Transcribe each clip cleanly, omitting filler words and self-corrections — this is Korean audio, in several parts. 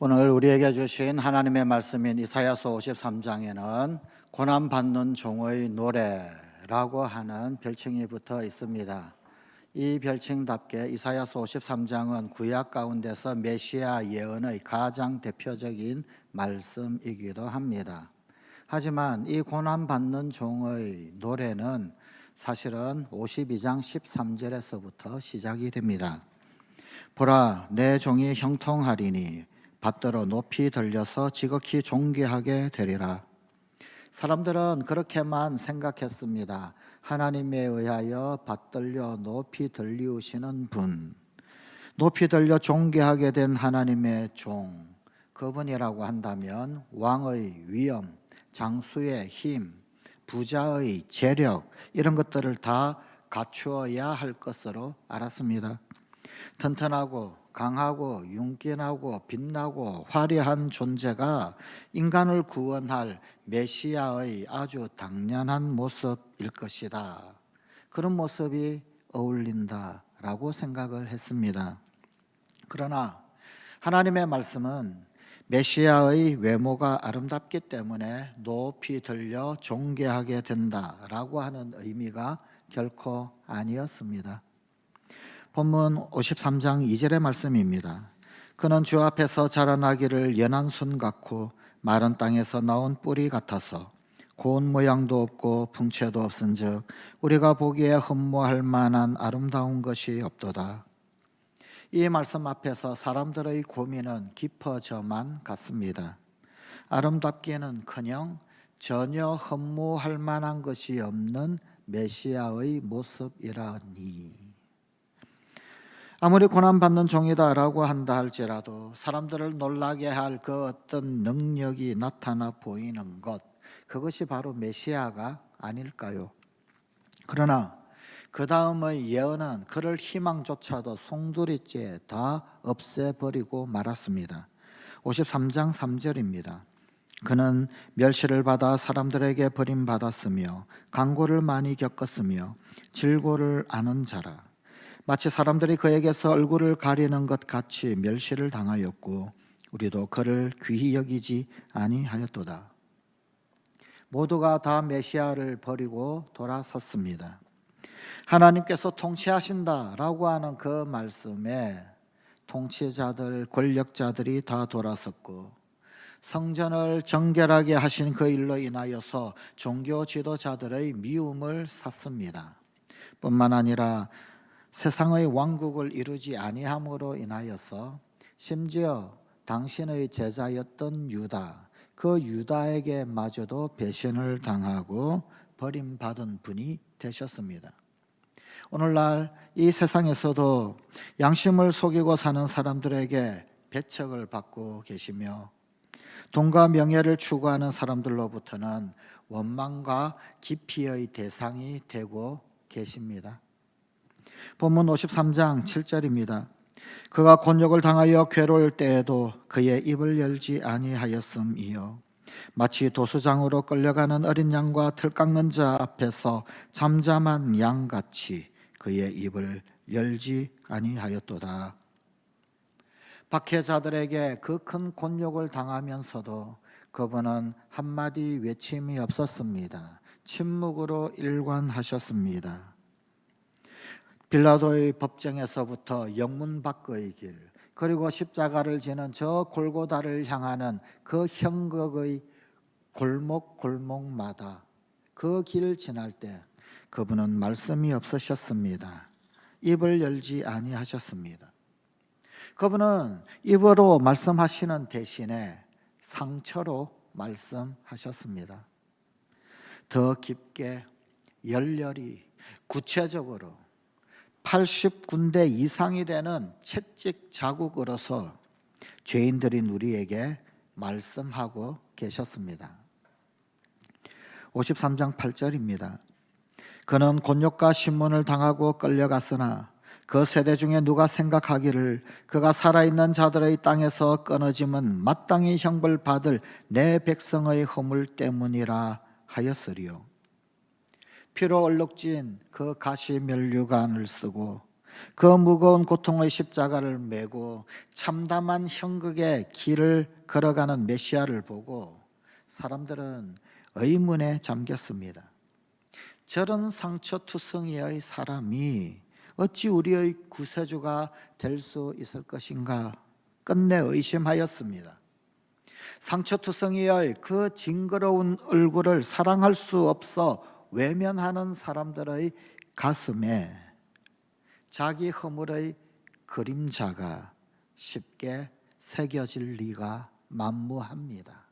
오늘 우리에게 주신 하나님의 말씀인 이사야서 53장에는 고난받는 종의 노래라고 하는 별칭이 붙어 있습니다. 이 별칭답게 이사야서 53장은 구약 가운데서 메시아 예언의 가장 대표적인 말씀이기도 합니다. 하지만 이 고난받는 종의 노래는 사실은 52장 13절에서부터 시작이 됩니다. 보라, 내 종이 형통하리니 받들어 높이 들려서 지극히 존귀하게 되리라. 사람들은 그렇게만 생각했습니다. 하나님에 의하여 받들려 높이 들리우시는 분, 높이 들려 존귀하게 된 하나님의 종, 그분이라고 한다면 왕의 위엄, 장수의 힘, 부자의 재력, 이런 것들을 다 갖추어야 할 것으로 알았습니다. 튼튼하고 강하고 윤기나고 빛나고 화려한 존재가 인간을 구원할 메시아의 아주 당연한 모습일 것이다. 그런 모습이 어울린다라고 생각을 했습니다. 그러나 하나님의 말씀은 메시아의 외모가 아름답기 때문에 높이 들려 존귀하게 된다라고 하는 의미가 결코 아니었습니다. 본문 53장 2절의 말씀입니다. 그는 주 앞에서 자라나기를 연한 순 같고 마른 땅에서 나온 뿌리 같아서 고운 모양도 없고 풍채도 없은즉 우리가 보기에 흠모할 만한 아름다운 것이 없도다. 이 말씀 앞에서 사람들의 고민은 깊어져만 갔습니다. 아름답기는커녕 전혀 흠모할 만한 것이 없는 메시아의 모습이라니. 아무리 고난받는 종이다라고 한다 할지라도 사람들을 놀라게 할 그 어떤 능력이 나타나 보이는 것, 그것이 바로 메시아가 아닐까요? 그러나 그 다음의 예언은 그를 희망조차도 송두리째 다 없애버리고 말았습니다. 53장 3절입니다. 그는 멸시를 받아 사람들에게 버림받았으며 강고를 많이 겪었으며 질고를 아는 자라. 마치 사람들이 그에게서 얼굴을 가리는 것 같이 멸시를 당하였고 우리도 그를 귀히 여기지 아니하였도다. 모두가 다 메시아를 버리고 돌아섰습니다. 하나님께서 통치하신다라고 하는 그 말씀에 통치자들, 권력자들이 다 돌아섰고 성전을 정결하게 하신 그 일로 인하여서 종교 지도자들의 미움을 샀습니다. 뿐만 아니라 세상의 왕국을 이루지 아니함으로 인하여서 심지어 당신의 제자였던 유다, 그 유다에게마저도 배신을 당하고 버림받은 분이 되셨습니다. 오늘날 이 세상에서도 양심을 속이고 사는 사람들에게 배척을 받고 계시며 돈과 명예를 추구하는 사람들로부터는 원망과 기피의 대상이 되고 계십니다. 본문 53장 7절입니다. 그가 곤욕을 당하여 괴로울 때에도 그의 입을 열지 아니하였음이요 마치 도수장으로 끌려가는 어린 양과 틀 깎는 자 앞에서 잠잠한 양같이 그의 입을 열지 아니하였도다. 박해자들에게 그 큰 곤욕을 당하면서도 그분은 한마디 외침이 없었습니다. 침묵으로 일관하셨습니다. 빌라도의 법정에서부터 영문 밖의 길, 그리고 십자가를 지는 저 골고다를 향하는 그 형극의 골목골목마다 그 길을 지날 때 그분은 말씀이 없으셨습니다. 입을 열지 아니하셨습니다. 그분은 입으로 말씀하시는 대신에 상처로 말씀하셨습니다. 더 깊게, 열렬히, 구체적으로 80군데 이상이 되는 채찍 자국으로서 죄인들인 우리에게 말씀하고 계셨습니다. 53장 8절입니다. 그는 곤욕과 신문을 당하고 끌려갔으나 그 세대 중에 누가 생각하기를 그가 살아있는 자들의 땅에서 끊어짐은 마땅히 형벌받을 내 백성의 허물 때문이라 하였으리요. 피로 얼룩진 그 가시면류관을 쓰고 그 무거운 고통의 십자가를 메고 참담한 형극의 길을 걸어가는 메시아를 보고 사람들은 의문에 잠겼습니다. 저런 상처투성이의 사람이 어찌 우리의 구세주가 될 수 있을 것인가 끝내 의심하였습니다. 상처투성이의 그 징그러운 얼굴을 사랑할 수 없어 외면하는 사람들의 가슴에 자기 허물의 그림자가 쉽게 새겨질 리가 만무합니다.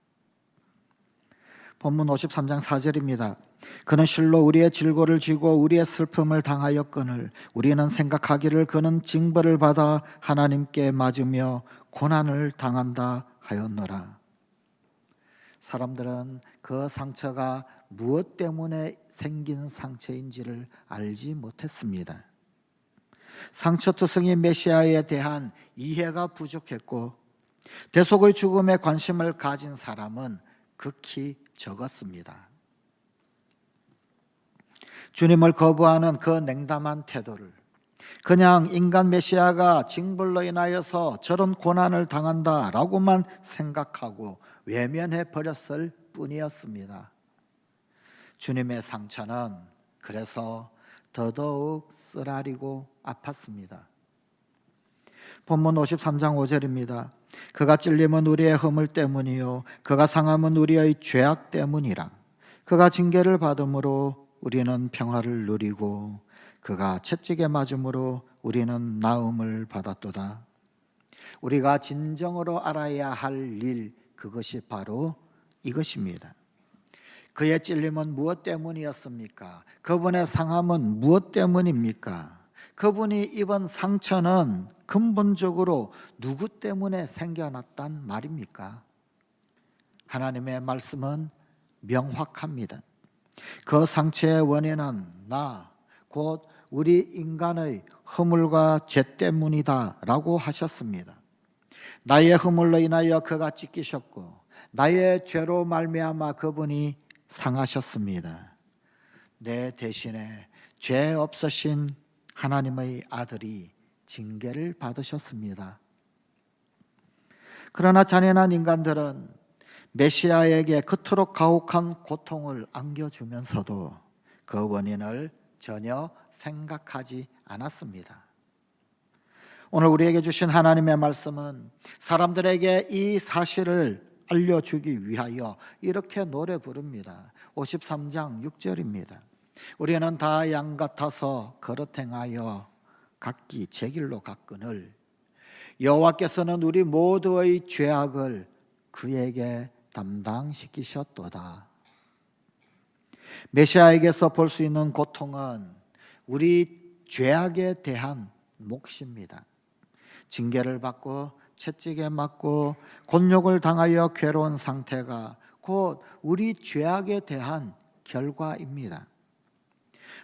본문 53장 4절입니다. 그는 실로 우리의 질고를 지고 우리의 슬픔을 당하였거늘 우리는 생각하기를 그는 징벌을 받아 하나님께 맞으며 고난을 당한다 하였노라. 사람들은 그 상처가 무엇 때문에 생긴 상처인지를 알지 못했습니다. 상처투성이 메시아에 대한 이해가 부족했고 대속의 죽음에 관심을 가진 사람은 극히 적었습니다. 주님을 거부하는 그 냉담한 태도를 그냥 인간 메시아가 징벌로 인하여서 저런 고난을 당한다라고만 생각하고 외면해 버렸을 뿐이었습니다. 주님의 상처는 그래서 더더욱 쓰라리고 아팠습니다. 본문 53장 5절입니다. 그가 찔림은 우리의 허물 때문이요 그가 상함은 우리의 죄악 때문이라. 그가 징계를 받음으로 우리는 평화를 누리고 그가 채찍에 맞음으로 우리는 나음을 받았도다. 우리가 진정으로 알아야 할 일, 그것이 바로 이것입니다. 그의 찔림은 무엇 때문이었습니까? 그분의 상함은 무엇 때문입니까? 그분이 입은 상처는 근본적으로 누구 때문에 생겨났단 말입니까? 하나님의 말씀은 명확합니다. 그 상처의 원인은 곧 우리 인간의 허물과 죄 때문이다 라고 하셨습니다. 나의 허물로 인하여 그가 찢기셨고 나의 죄로 말미암아 그분이 상하셨습니다. 내 대신에 죄 없으신 하나님의 아들이 징계를 받으셨습니다. 그러나 잔인한 인간들은 메시아에게 그토록 가혹한 고통을 안겨주면서도 그 원인을 전혀 생각하지 않았습니다. 오늘 우리에게 주신 하나님의 말씀은 사람들에게 이 사실을 알려주기 위하여 이렇게 노래 부릅니다. 53장 6절입니다. 우리는 다 양 같아서 걸어 행하여 각기 제 길로 갔거늘 여호와께서는 우리 모두의 죄악을 그에게 담당시키셨도다. 메시아에게서 볼 수 있는 고통은 우리 죄악에 대한 몫입니다. 징계를 받고 채찍에 맞고 곤욕을 당하여 괴로운 상태가 곧 우리 죄악에 대한 결과입니다.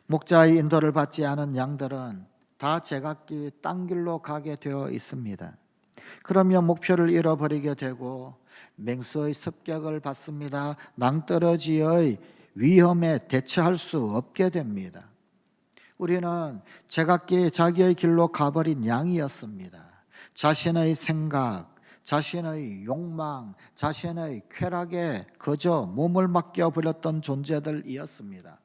목자의 인도를 받지 않은 양들은 다 제각기 딴 길로 가게 되어 있습니다. 그러면 목표를 잃어버리게 되고 맹수의 습격을 받습니다. 낭떠러지의 위험에 대처할 수 없게 됩니다. 우리는 제각기 자기의 길로 가버린 양이었습니다. 자신의 생각, 자신의 욕망, 자신의 쾌락에 그저 몸을 맡겨버렸던 존재들이었습니다.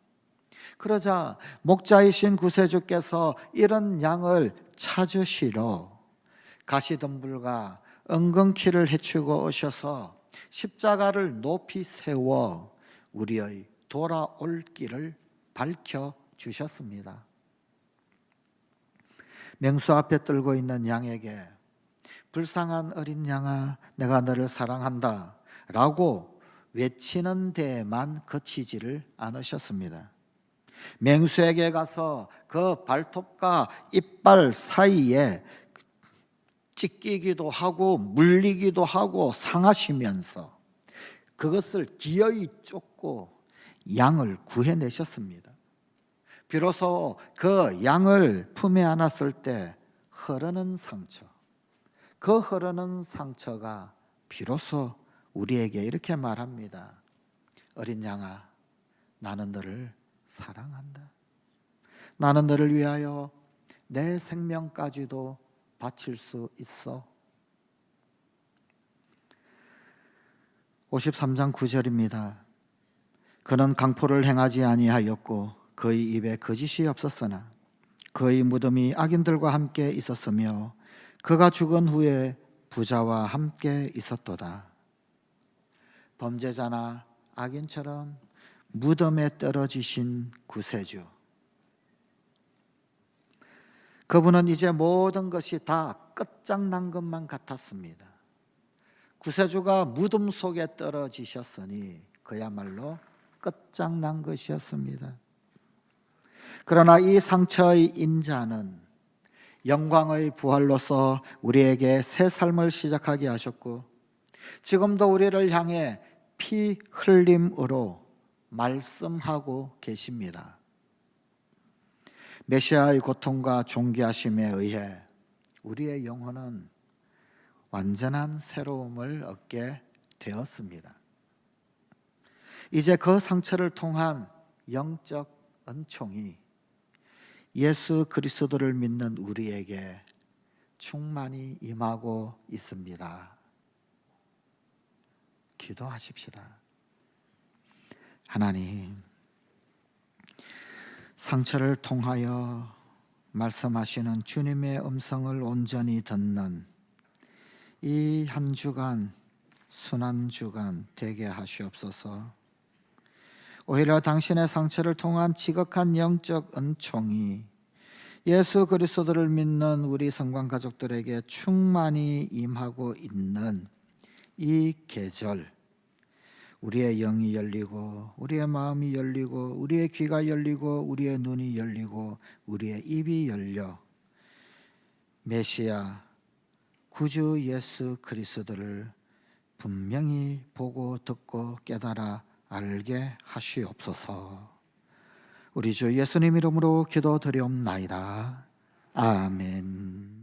그러자 목자이신 구세주께서 이런 양을 찾으시러 가시덤불과 은근키를 헤치고 오셔서 십자가를 높이 세워 우리의 돌아올 길을 밝혀주셨습니다. 맹수 앞에 떨고 있는 양에게 불쌍한 어린 양아 내가 너를 사랑한다 라고 외치는 데에만 그치지를 않으셨습니다. 맹수에게 가서 그 발톱과 이빨 사이에 찢기기도 하고 물리기도 하고 상하시면서 그것을 기어이 쫓고 양을 구해내셨습니다. 비로소 그 양을 품에 안았을 때 흐르는 상처, 그 흐르는 상처가 비로소 우리에게 이렇게 말합니다. 어린 양아, 나는 너를 사랑한다. 나는 너를 위하여 내 생명까지도 바칠 수 있어. 53장 9절입니다. 그는 강포를 행하지 아니하였고 그의 입에 거짓이 없었으나 그의 무덤이 악인들과 함께 있었으며 그가 죽은 후에 부자와 함께 있었도다. 범죄자나 악인처럼 무덤에 떨어지신 구세주, 그분은 이제 모든 것이 다 끝장난 것만 같았습니다. 구세주가 무덤 속에 떨어지셨으니 그야말로 끝장난 것이었습니다. 그러나 이 상처의 인자는 영광의 부활로서 우리에게 새 삶을 시작하게 하셨고 지금도 우리를 향해 피 흘림으로 말씀하고 계십니다. 메시아의 고통과 존귀하심에 의해 우리의 영혼은 완전한 새로움을 얻게 되었습니다. 이제 그 상처를 통한 영적 은총이 예수 그리스도를 믿는 우리에게 충만히 임하고 있습니다. 기도하십시다. 하나님, 상처를 통하여 말씀하시는 주님의 음성을 온전히 듣는 이 한 주간 순한 주간 되게 하시옵소서. 오히려 당신의 상처를 통한 지극한 영적 은총이 예수 그리스도를 믿는 우리 성관 가족들에게 충만히 임하고 있는 이 계절, 우리의 영이 열리고 우리의 마음이 열리고 우리의 귀가 열리고 우리의 눈이 열리고 우리의 입이 열려 메시아 구주 예수 그리스도를 분명히 보고 듣고 깨달아 알게 하시옵소서. 우리 주 예수님 이름으로 기도드리옵나이다. 아멘.